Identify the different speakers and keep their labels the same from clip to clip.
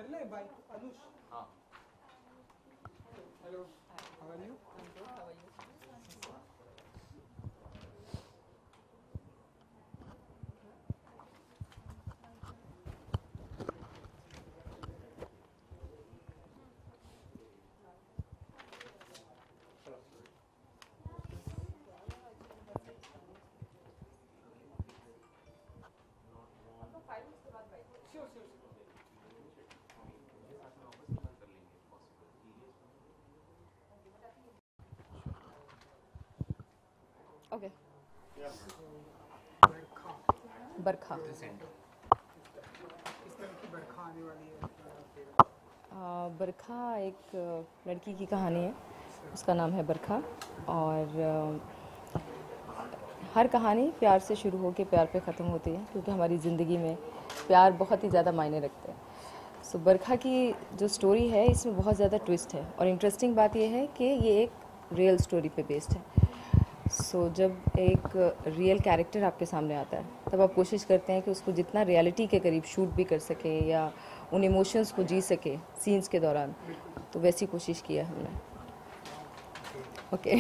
Speaker 1: कर ले भाई अनुष.
Speaker 2: हाँ.
Speaker 1: Hello. How are you?
Speaker 3: I'm good. How are you?
Speaker 1: Sure.
Speaker 3: Okay.
Speaker 1: बरखा.
Speaker 3: बरखा.
Speaker 1: किस तरह की बरखा आने वाली है?
Speaker 3: बरखा एक लड़की की कहानी है. उसका नाम है बरखा. और हर कहानी प्यार से शुरू होकर प्यार पे ख़त्म होती है, क्योंकि हमारी ज़िंदगी में प्यार बहुत ही ज़्यादा मायने रखते हैं. सो बरखा की जो स्टोरी है इसमें बहुत ज़्यादा ट्विस्ट है. और इंटरेस्टिंग बात यह है कि ये एक रियल स्टोरी पे बेस्ड है. सो जब एक रियल कैरेक्टर आपके सामने आता है तब आप कोशिश करते हैं कि उसको जितना रियलिटी के करीब शूट भी कर सके या उन इमोशंस को जी सके सीन्स के दौरान. तो वैसी कोशिश की है हमने. ओके.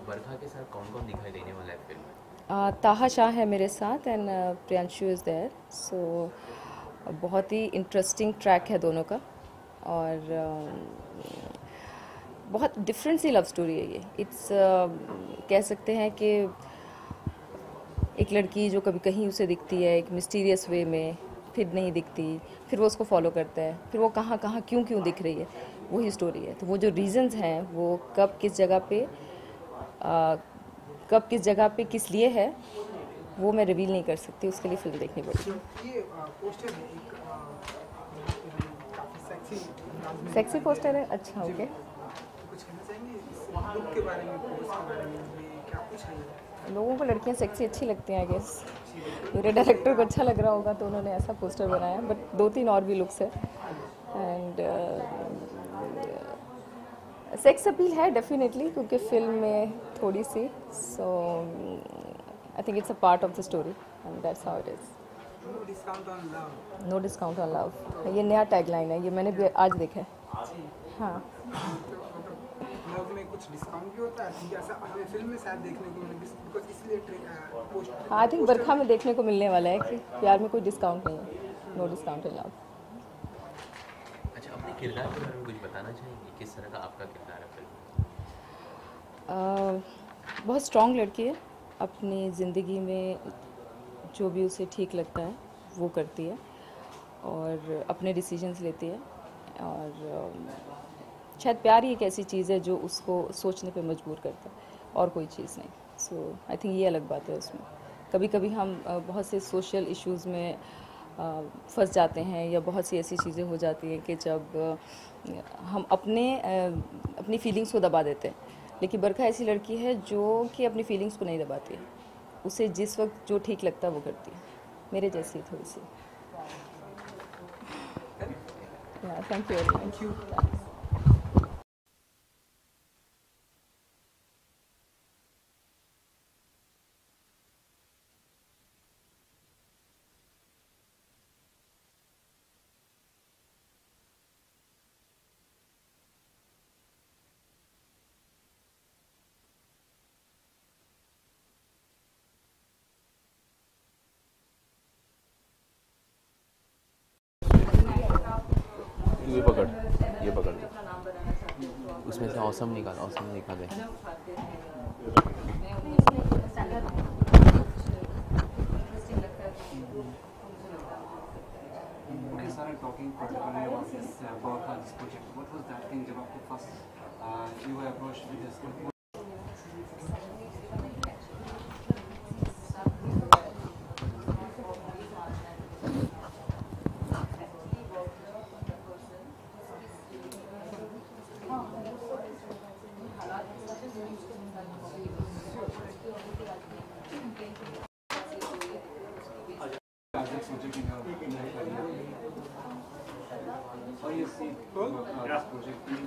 Speaker 2: बरखा के साथ कौन कौन दिखाई देने वाला है फिल्म में?
Speaker 3: ताहा शाह है मेरे साथ एंड प्रियांशु इज़ देयर. सो बहुत ही इंटरेस्टिंग ट्रैक है दोनों का. और बहुत डिफरेंट सी लव स्टोरी है ये. इट्स कह सकते हैं कि एक लड़की जो कभी कहीं उसे दिखती है एक मिस्टीरियस वे में, फिर नहीं दिखती, फिर वो उसको फॉलो करता है, फिर वो कहाँ कहाँ क्यों दिख रही है, वही स्टोरी है. तो वो जो रीजंस हैं वो कब किस जगह पे किस लिए है वो मैं रिवील नहीं कर सकती. उसके लिए फिल्म देखनी पड़ेगी.
Speaker 1: ये पोस्टर है एक काफी
Speaker 3: सेक्सी पोस्टर है. अच्छा. ओके.
Speaker 1: कुछ कहना चाहेंगे इस लुक के बारे में, पोस्ट के बारे में, क्या कुछ है?
Speaker 3: लोगों को लड़कियां सेक्सी अच्छी लगती हैं आई गेस. मेरे डायरेक्टर को अच्छा लग रहा होगा तो उन्होंने ऐसा पोस्टर बनाया. बट 2-3 और भी लुक्स है. एंड सेक्स अपील है डेफिनेटली, क्योंकि फिल्म में थोड़ी सी. So I think it's a part of the story and that's how it is.
Speaker 1: No discount on love.
Speaker 3: No discount on love. ये नया टैगलाइन है. ये मैंने भी आज देखा है. हाँ.
Speaker 1: लव में कुछ डिस्काउंट भी होता है क्योंकि ऐसा हमें फिल्म में शायद देखने को मिले, बिकॉज इसलिए पोस्ट.
Speaker 3: आई थिंक बरखा में देखने को मिलने वाला है कि प्यार में कोई डिस्काउंट नहीं है. No discount in love.
Speaker 2: अच्छा, अपने किरदार के बारे में कुछ बताना चाहेंगे? किस तरह का आपका किरदार है फिल्म में?
Speaker 3: बहुत स्ट्रॉन्ग लड़की है. अपनी ज़िंदगी में जो भी उसे ठीक लगता है वो करती है और अपने डिसीजंस लेती है. और शायद प्यार ही एक ऐसी चीज़ है जो उसको सोचने पे मजबूर करता है और कोई चीज़ नहीं. सो आई थिंक ये अलग बात है उसमें. कभी कभी हम बहुत से सोशल इश्यूज़ में फंस जाते हैं या बहुत सी ऐसी चीज़ें हो जाती हैं कि जब हम अपनी फीलिंग्स को दबा देते हैं. लेकिन बरखा ऐसी लड़की है जो कि अपनी फीलिंग्स को नहीं दबाती है. उसे जिस वक्त जो ठीक लगता है वो करती है. मेरे जैसी थोड़ी सी. Thank you very much.
Speaker 2: ये पकड़ दो. उसमें से औसम निकाल दे.
Speaker 4: Okay, started talking particularly about this Borkha, this project. What was that thing जब आपको first you were approached with this?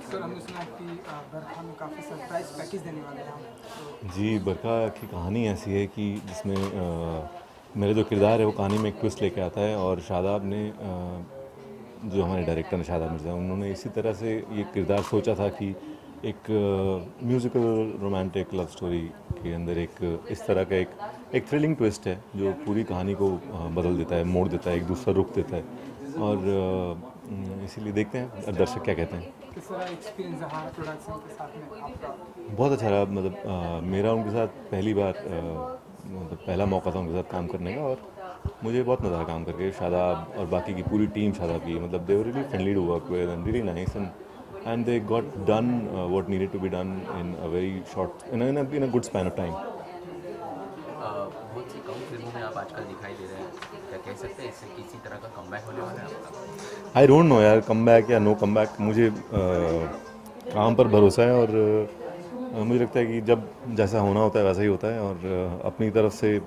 Speaker 1: Sir हमने सुना कि बरखा में काफ़ी सरप्राइज पैकेज देने वाले हैं.
Speaker 5: जी, बरखा की कहानी ऐसी है कि जिसमें मेरा जो किरदार है वो कहानी में एक ट्विस्ट लेके आता है. और शादाब ने जो हमारे डायरेक्टर हैं शादाब मिर्ज़ा, उन्होंने इसी तरह से ये किरदार सोचा था कि एक म्यूज़िकल रोमांटिक लव स्टोरी के अंदर एक इस तरह का एक थ्रिलिंग ट्विस्ट है जो पूरी कहानी को बदल देता है, मोड़ देता है, एक दूसरा रुख देता है। और इसीलिए देखते हैं दर्शक क्या कहते हैं।
Speaker 1: किस तरह एक्सपीरियंस रहा प्रोडक्शन के साथ में आपका?
Speaker 5: बहुत अच्छा रहा, मतलब मेरा उनके साथ पहली बार मतलब पहला मौका था उनके साथ काम करने का, और मुझे बहुत मज़ा आया काम करके। शादाब और बाकी की पूरी टीम शादाब की, मतलब they were really friendly to work with and really nice, and they got done what needed to be done in a very short in a good span of time.
Speaker 2: बहुत सी कम फिल्मों में आप आजकल दिखाई दे रहे हैं, क्या कह सकते हैं इससे किसी तरह का कमबैक होने वाला है आपका?
Speaker 5: आई डोंट नो यार, कम बैक या नो कम बैक, मुझे काम पर भरोसा है, और मुझे लगता है कि जब जैसा होना होता है वैसा ही होता है, और अपनी तरफ से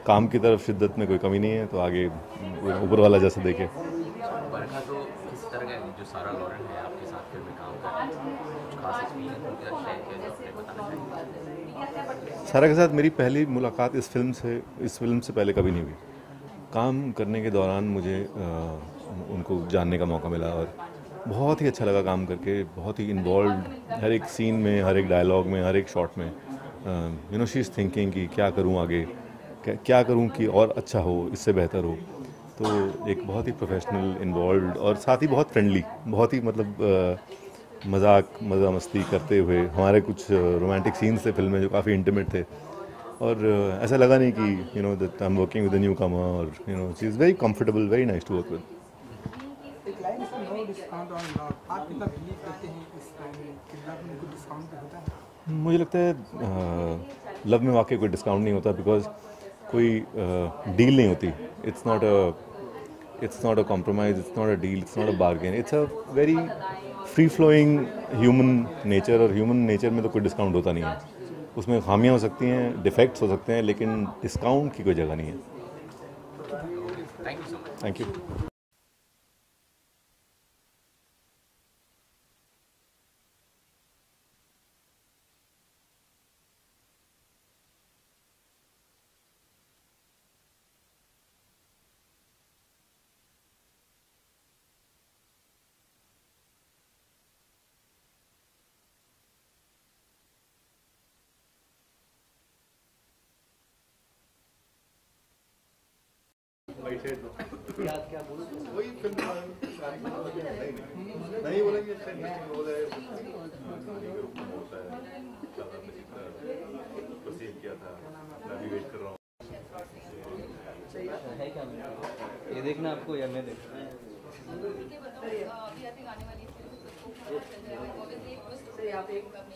Speaker 5: काम की तरफ शिद्दत में कोई कमी नहीं है, तो आगे ऊपर वाला जैसा देखे।
Speaker 2: बरखा तो किस तरह का, जो सारा लॉरेन है आपके साथ फिल्म में काम कर रहे हैं, कुछ खास एक्सपीरियंस उनके साथ शेयर किया जो आपने बताना चाहिए?
Speaker 5: सारा के साथ मेरी पहली मुलाकात इस फिल्म से पहले कभी नहीं हुई। काम करने के दौरान मुझे उनको जानने का मौका मिला, और बहुत ही अच्छा लगा काम करके, बहुत ही इन्वॉल्व हर एक सीन में, हर एक डायलॉग में, हर एक शॉट में। You know she is thinking कि क्या करूं आगे, क्या करूं कि और अच्छा हो, इससे बेहतर हो। तो एक बहुत ही प्रोफेशनल, इन्वॉल्व, और साथ ही बहुत फ्रेंडली, बहुत ही मतलब मज़ा मस्ती करते हुए। हमारे कुछ रोमांटिक सीन्स थे फिल्म में जो काफ़ी इंटीमेट थे, और ऐसा लगा नहीं कि you know that I am working with a new comer, और you know she is very comfortable, very nice to work with.
Speaker 1: एक लाइन इसमें नो डिस्काउंट ऑन लव, आप कितना बिलीव करते हैं इस किरदार में कोई डिस्काउंट भी होता है?
Speaker 5: मुझे लगता है लव में वाकई कोई डिस्काउंट नहीं होता, बिकॉज कोई डील नहीं होती। It's not a compromise, it's not a deal, it's not a bargain, it's a very free flowing human nature, और ह्यूमन नेचर में तो कोई डिस्काउंट होता नहीं है। उसमें खामियां हो सकती हैं, डिफेक्ट्स हो सकते हैं, लेकिन डिस्काउंट की कोई जगह नहीं है।
Speaker 2: Thank you so much.
Speaker 5: Thank you.
Speaker 4: ये देखना आपको या मैं देखना?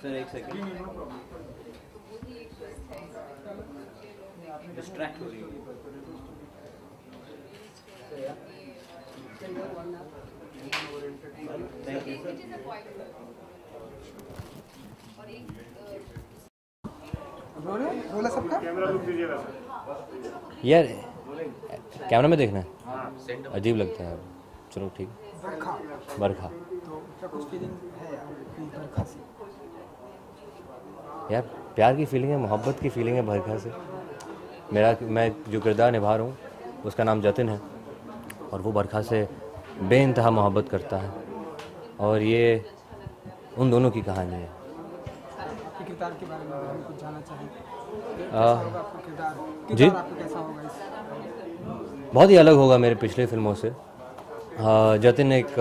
Speaker 4: सर एक सेकंड, डिस्ट्रैक्ट हो रही है। Thank you.
Speaker 1: रोला सबका
Speaker 6: यार कैमरा में देखना है, अजीब लगता है। चलो ठीक। बरखा
Speaker 1: तो क्या कुछ फीलिंग है आपकी बरखा से?
Speaker 6: यार प्यार की फीलिंग है, मोहब्बत की फीलिंग है बरखा से। मैं जो किरदार निभा रहा हूँ उसका नाम जतिन है, और वो बरखा से बेइंतहा मोहब्बत करता है, और ये उन दोनों की कहानी है।
Speaker 1: किरदार के बारे में हम कुछ जानना चाहेंगे।
Speaker 6: जी
Speaker 1: आपको कैसा होगा इस?
Speaker 6: बहुत ही अलग होगा मेरे पिछले फिल्मों से। जतिन एक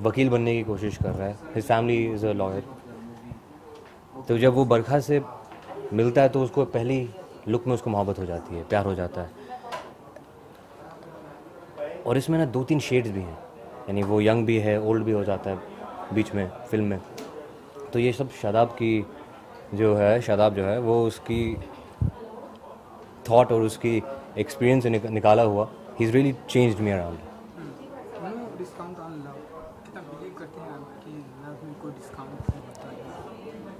Speaker 6: वकील बनने की कोशिश कर रहा है, his family is a lawyer. तो जब वो बरखा से मिलता है तो उसको पहली लुक में उसको मोहब्बत हो जाती है, प्यार हो जाता है। और इसमें ना 2-3 शेड्स भी हैं, यानी वो यंग भी है, ओल्ड भी हो जाता है बीच में फिल्म में। तो ये सब शादाब जो है वो उसकी थॉट और उसकी एक्सपीरियंस से निकाला हुआ। He is really changed me around.
Speaker 1: No discount on love, कितना बिलीव करते हैं आप कि लव में कोई डिस्काउंट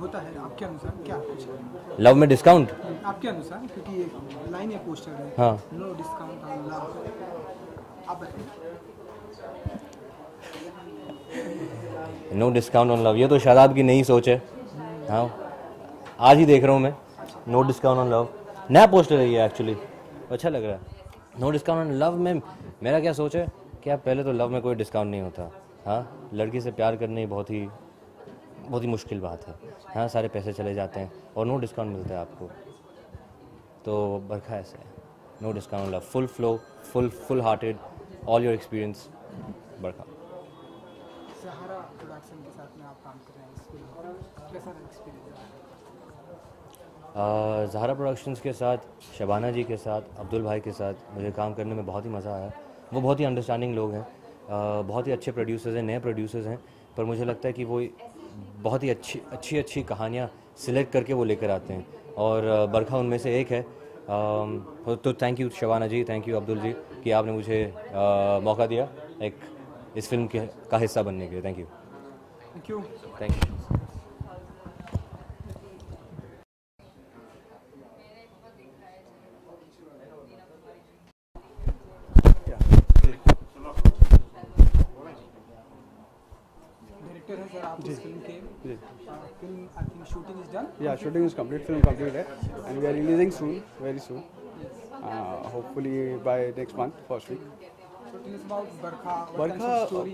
Speaker 1: होता है? आपके अनुसार क्या कुछ है
Speaker 6: लव में डिस्काउंट?
Speaker 1: आपके अनुसार, क्योंकि एक लाइन है पोस्टर है,
Speaker 6: हाँ,
Speaker 1: नो डिस्काउंट ऑन लव, आप बताइए।
Speaker 6: नो डिस्काउंट ऑन लव, ये तो शादाब की नई सोच है। हाँ, आज ही देख रहा हूँ मैं। नो डिस्काउंट ऑन लव नया पोस्टर है ये, एक्चुअली अच्छा लग रहा है। नो डिस्काउंट लव में मेरा क्या सोच है कि आप पहले तो लव में कोई डिस्काउंट नहीं होता। हाँ, लड़की से प्यार करनी बहुत ही मुश्किल बात है। हाँ, सारे पैसे चले जाते हैं और नो डिस्काउंट मिलता है आपको। तो बरखा ऐसे है, no discount love, full flow, full hearted, all your experience, Barkha.
Speaker 1: Sahara production के साथ में आप काम कर रहे हैं, इस फिल्म में कैसा एक्सपीरियंस है?
Speaker 6: ज़हरा प्रोडक्शंस के साथ, शबाना जी के साथ, अब्दुल भाई के साथ मुझे काम करने में बहुत ही मज़ा आया। वो बहुत ही अंडरस्टैंडिंग लोग हैं, बहुत ही अच्छे प्रोड्यूसर्स हैं, नए प्रोड्यूसर्स हैं, पर मुझे लगता है कि वो बहुत ही अच्छी कहानियाँ सिलेक्ट करके वो लेकर आते हैं, और बरखा उनमें से एक है। तो thank you Shabana ji, thank you Abdul ji कि आपने मुझे मौका दिया एक इस फिल्म का हिस्सा बनने के लिए। Thank you. Thank you.
Speaker 1: Director हैं सर आप इस फिल्म के। Film I think shooting is done.
Speaker 7: Yeah, shooting is complete. Film complete, and we are releasing soon, very soon. Hopefully by next month, first week.
Speaker 1: So tell us about Barkha. What
Speaker 7: Barkha,
Speaker 1: kind of story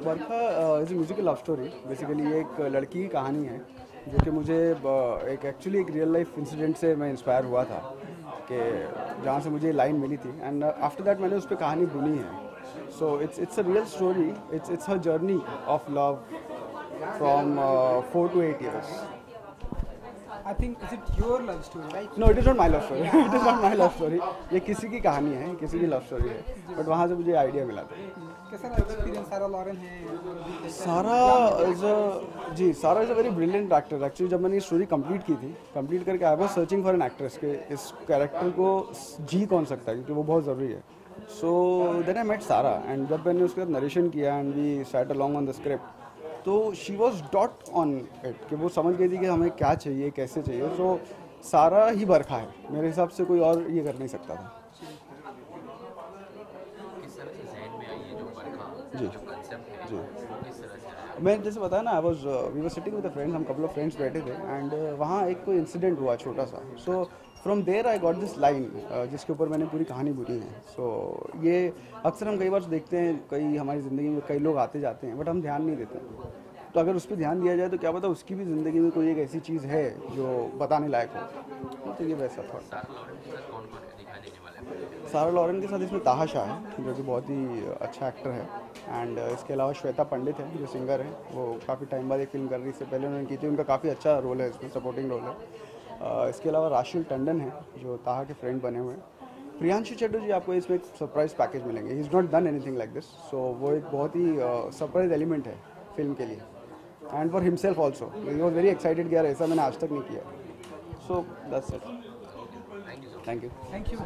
Speaker 7: Barkha is a musical love story. Basically ये एक लड़की की कहानी है जो कि मुझे एक रियल लाइफ इंसिडेंट से मैं इंस्पायर हुआ था, कि जहाँ से मुझे लाइन मिली थी, एंड आफ्टर दैट मैंने उस पर कहानी बुनी है। So it's a real story, it's her journey of love from 4 to 8 years.
Speaker 1: I think is it your love story, right?
Speaker 7: No, it is not my love story. It is not my love story. ये किसी की कहानी है, किसी की love story है, but वहाँ से मुझे आइडिया मिला था।
Speaker 1: कैसा एक्सपीरियंस? सारा लॉरेन है।
Speaker 7: सारा is a very brilliant actor. Actually जब मैंने ये स्टोरी कंप्लीट की थी, कंप्लीट करके I was searching for an actress के इस कैरेक्टर को जी कौन सकता है, क्योंकि वो बहुत ज़रूरी है। So then I met Sara, and जब मैंने उसके साथ नरेशन किया and we sat along on the script, तो she was dot on it, कि वो समझ गई थी कि हमें क्या चाहिए, कैसे चाहिए। सो सारा ही बरखा है, मेरे हिसाब से कोई और ये कर नहीं सकता था।
Speaker 2: किस तरह से ज़हन में आई ये जो बरखा
Speaker 7: जी
Speaker 2: जो कंसेप्ट है
Speaker 7: जी
Speaker 2: वो किस तरह से आया?
Speaker 7: मैं जैसे बताया ना, we were sitting with friends, हम कपल ऑफ फ्रेंड्स बैठे थे, एंड वहाँ एक कोई इंसिडेंट हुआ छोटा सा। So from there I got this line, जिसके ऊपर मैंने पूरी कहानी बुनी है। सो ये अक्सर हम कई बार देखते हैं, कई हमारी ज़िंदगी में कई लोग आते जाते हैं, बट हम ध्यान नहीं देते। तो अगर उस पर ध्यान दिया जाए तो क्या पता उसकी भी ज़िंदगी में कोई एक ऐसी चीज़ है जो बताने लायक हो। तो ये वैसा था।
Speaker 2: सारा लॉरेन के साथ कौन कौन दिखाई देने वाला है?
Speaker 7: सारा लॉरेन के साथ इसमें ताहा शाह है, जो कि बहुत ही अच्छा एक्टर है, एंड इसके अलावा श्वेता पंडित है जो सिंगर है, वो काफ़ी टाइम बाद एक फिल्म कर रही, इससे पहले उन्होंने की थी, उनका काफ़ी अच्छा रोल है इसमें, सपोर्टिंग रोल है। इसके अलावा राशिल टंडन है जो ताहा के फ्रेंड बने हुए हैं। प्रियांशु चड्डू जी आपको इसमें एक सरप्राइज पैकेज मिलेंगे। He is not done anything like this, so वो एक बहुत ही सरप्राइज एलिमेंट है फिल्म के लिए, and for himself also. He was very excited कि यार ऐसा मैंने आज तक नहीं किया। So that's it. Thank you.
Speaker 1: Thank you.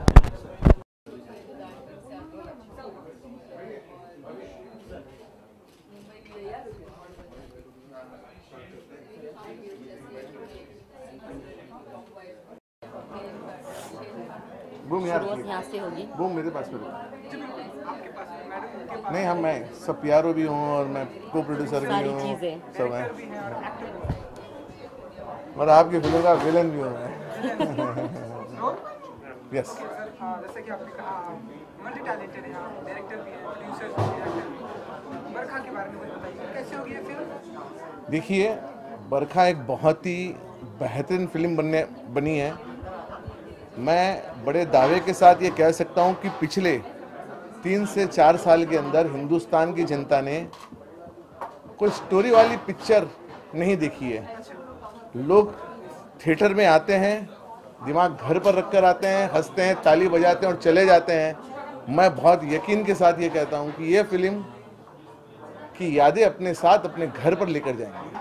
Speaker 8: Boom यार,
Speaker 9: शुरुआत यहाँ से होगी।
Speaker 8: बूम मेरे पास में नहीं, मैं सब पियारो भी हूँ और मैं को प्रोड्यूसर भी
Speaker 9: सारी
Speaker 8: हूँ,
Speaker 9: चीज़ें।
Speaker 8: सब है, और आपकी फिल्म का विलन भी हूँ मैं। यस,
Speaker 1: जैसे कि आपने कहा मल्टी टैलेंटेड है, डायरेक्टर भी है, प्रोड्यूसर भी है, एक्टर भी है। बरखा के बारे में कुछ बताइए, कैसे होगी ये फिल्म?
Speaker 8: देखिए, बरखा एक बहुत ही बेहतरीन फिल्म बनी है। मैं बड़े दावे के साथ ये कह सकता हूँ कि पिछले 3 से 4 साल के अंदर हिंदुस्तान की जनता ने कोई स्टोरी वाली पिक्चर नहीं देखी है। लोग थिएटर में आते हैं, दिमाग घर पर रख कर आते हैं, हंसते हैं, ताली बजाते हैं और चले जाते हैं। मैं बहुत यकीन के साथ ये कहता हूँ कि ये फिल्म की यादें अपने साथ अपने घर पर लेकर जाएंगे।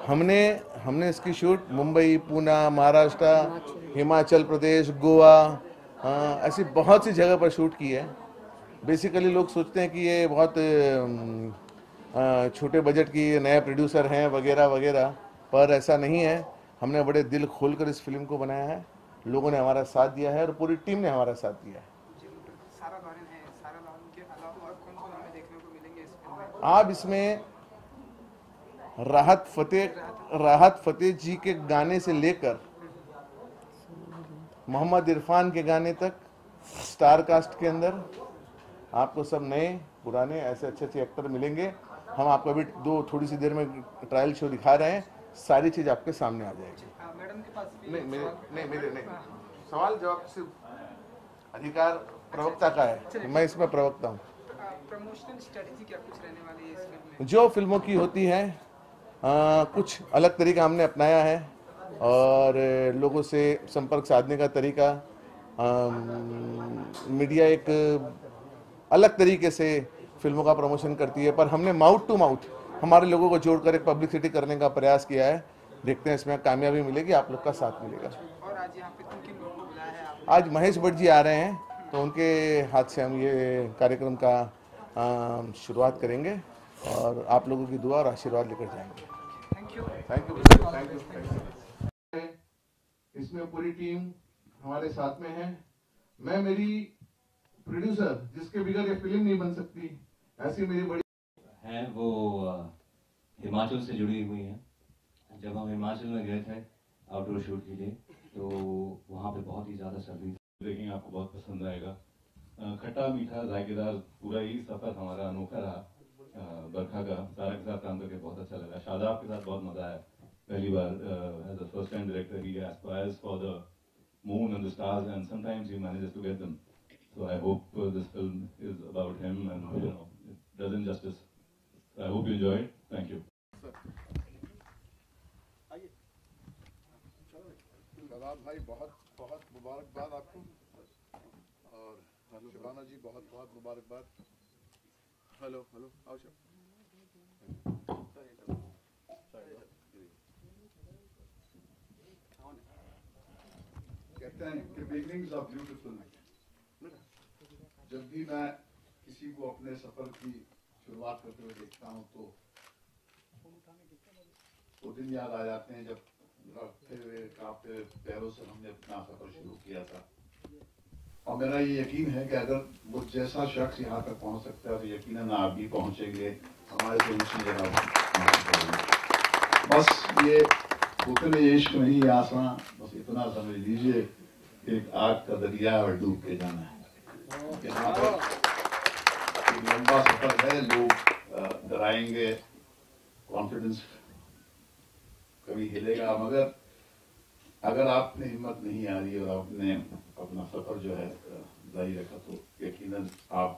Speaker 8: हमने इसकी शूट मुंबई, पूना, महाराष्ट्र, हिमाचल प्रदेश, गोवा, ऐसी बहुत सी जगह पर शूट की है। बेसिकली लोग सोचते हैं कि ये बहुत छोटे बजट की नए प्रोड्यूसर हैं वगैरह वगैरह, पर ऐसा नहीं है। हमने बड़े दिल खोलकर इस फिल्म को बनाया है, लोगों ने हमारा साथ दिया है और पूरी टीम ने हमारा साथ दिया है।
Speaker 1: सारा लॉरेन है, सारा लॉरेन के अलावा और कौन-कौन हमें देखने को मिलेंगे इस फिल्म में?
Speaker 8: आप इसमें राहत फतेह जी के गाने से लेकर मोहम्मद इरफान के गाने तक स्टार कास्ट के अंदर आपको सब नए पुराने ऐसे अच्छे एक्टर मिलेंगे। हम आपको अभी थोड़ी सी देर में ट्रायल शो दिखा रहे हैं, सारी चीज आपके सामने आ जाएगी।
Speaker 1: मैडम के पास भी
Speaker 8: मेरे नहीं, सवाल जवाब सिर्फ अधिकार प्रवक्ता का है, मैं इसमें प्रवक्ता हूँ।
Speaker 1: प्रमोशनल स्ट्रेटजी क्या कुछ रहने वाली है इस फिल्म में?
Speaker 8: जो फिल्मों की होती है कुछ अलग तरीका हमने अपनाया है और लोगों से संपर्क साधने का तरीका, मीडिया एक अलग तरीके से फिल्मों का प्रमोशन करती है, पर हमने माउथ टू माउथ हमारे लोगों को जोड़कर एक पब्लिसिटी करने का प्रयास किया है। देखते हैं इसमें कामयाबी मिलेगी, आप लोग का साथ मिलेगा।
Speaker 1: और आज यहाँ पे किन लोगों को बुलाया है आपने?
Speaker 8: आज महेश भट्ट जी आ रहे हैं, तो उनके हाथ से हम ये कार्यक्रम का शुरुआत करेंगे और आप लोगों की दुआ और आशीर्वाद लेकर जाएंगे। Thank you. इसमें पूरी टीम हमारे साथ में है। मैं मेरी प्रोड्यूसर जिसके बगैर ये फिल्म नहीं बन सकती, ऐसी मेरी बड़ी
Speaker 6: हैं वो हिमाचल से जुड़ी हुई हैं। जब हम हिमाचल में गए थे आउटडोर शूट के लिए, तो वहाँ पे बहुत ही ज़्यादा सर्दी
Speaker 5: देखेंगे, आपको बहुत पसंद आएगा। खट्टा मीठा जायकेदार पूरा ही सफ़र हमारा अनोखा रहा। बरखा का सारा के साथ काम करके बहुत अच्छा लगा। शादाब के साथ बहुत मजा आया। पहली बार as a first time director he aspires for the moon and the stars and sometimes he manages to get them. So I hope this film is about him and it does him justice. I hope you enjoy it. Thank you.
Speaker 8: Shadab भाई बहुत बहुत मुबारकबाद आपको और शिबाना जी बहुत बहुत मुबारकबाद। Hello hello आओ सर।
Speaker 9: कहते हैं कि बिगनिंग्स आर ब्यूटीफुल। जब भी मैं किसी को अपने सफर की शुरुआत करते हुए देखता हूँ तो वो दिन याद आ जाते हैं जब रखते हुए कांपते पैरों से हमने अपना सफर शुरू किया था। और मेरा ये यकीन है कि अगर वो जैसा शख्स यहाँ तक पहुँच सकता है तो यकीनन आप भी पहुँचेंगे, हमारे से ऊँची जगह। बस ये उतने इश्क नहीं आसान, बस इतना समझ लीजिए एक आग का दरिया और डूब के जाना है। यहाँ पर एक लंबा सफर है, लोग डराएंगे, कॉन्फिडेंस कभी हिलेगा, मगर अगर आपने हिम्मत नहीं आ रही और आपने अपना सफर जो है जारी रखा तो यकीनन आप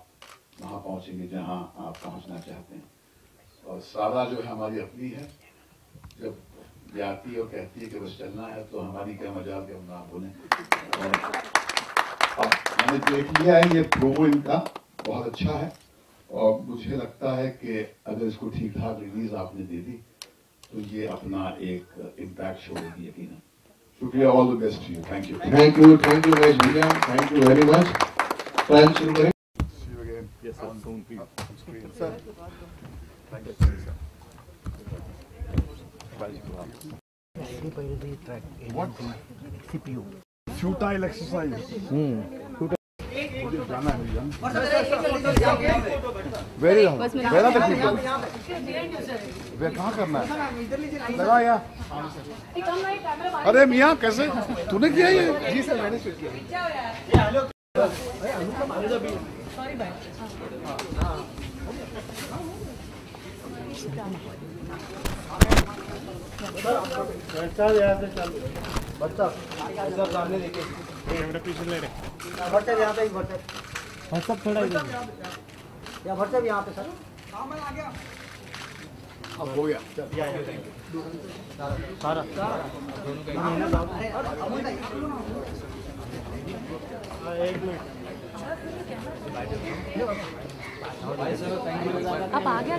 Speaker 9: वहाँ पहुँचेंगे जहाँ आप पहुँचना चाहते हैं। और सारा जो है हमारी अपनी है, जब जाती है और कहती है कि बस चलना है तो हमारी क्या मजाल के हम ना बोलें। मैंने देख लिया है ये प्रोमो इनका बहुत अच्छा है और मुझे लगता है कि अगर इसको ठीक ठाक रिलीज आपने दे दी तो ये अपना एक इम्पैक्ट छोड़ेगी यकीनन। शुक्रिया, all the best to you. Thank you Mahesh भैया, thank you very much. Trial शुरू करें। See you again.
Speaker 5: Yes, sir. Soon, please.
Speaker 9: On screen. Sir. Thank you, sir. What? CPU. Futile exercise. जाना है भैया। वेरी वेरा तक वे कहाँ करना है? लगा या? अरे मियाँ कैसे? तूने किया ये? जी सर मैंने शूट किया। बच्चा सामने देखिए, कैमरा पीछे ले रहे। व्हाट्सएप यहाँ पे, व्हाट्सएप थोड़ा या व्हाट्सएप यहाँ पे सर। हाँ मैं आ गया। अब हो गया सारा एक मिनट।
Speaker 10: आप आ गया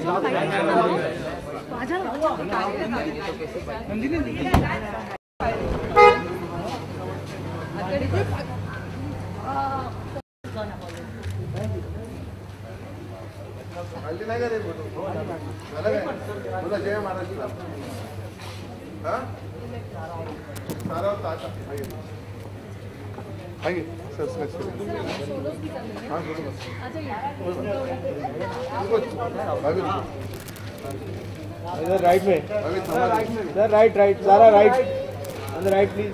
Speaker 8: बोला जय महाराज जी। हाँ सारा आइए सर स्नेक्स हाँ
Speaker 10: इधर राइट में, इधर राइट राइट, सारा right, on the right please.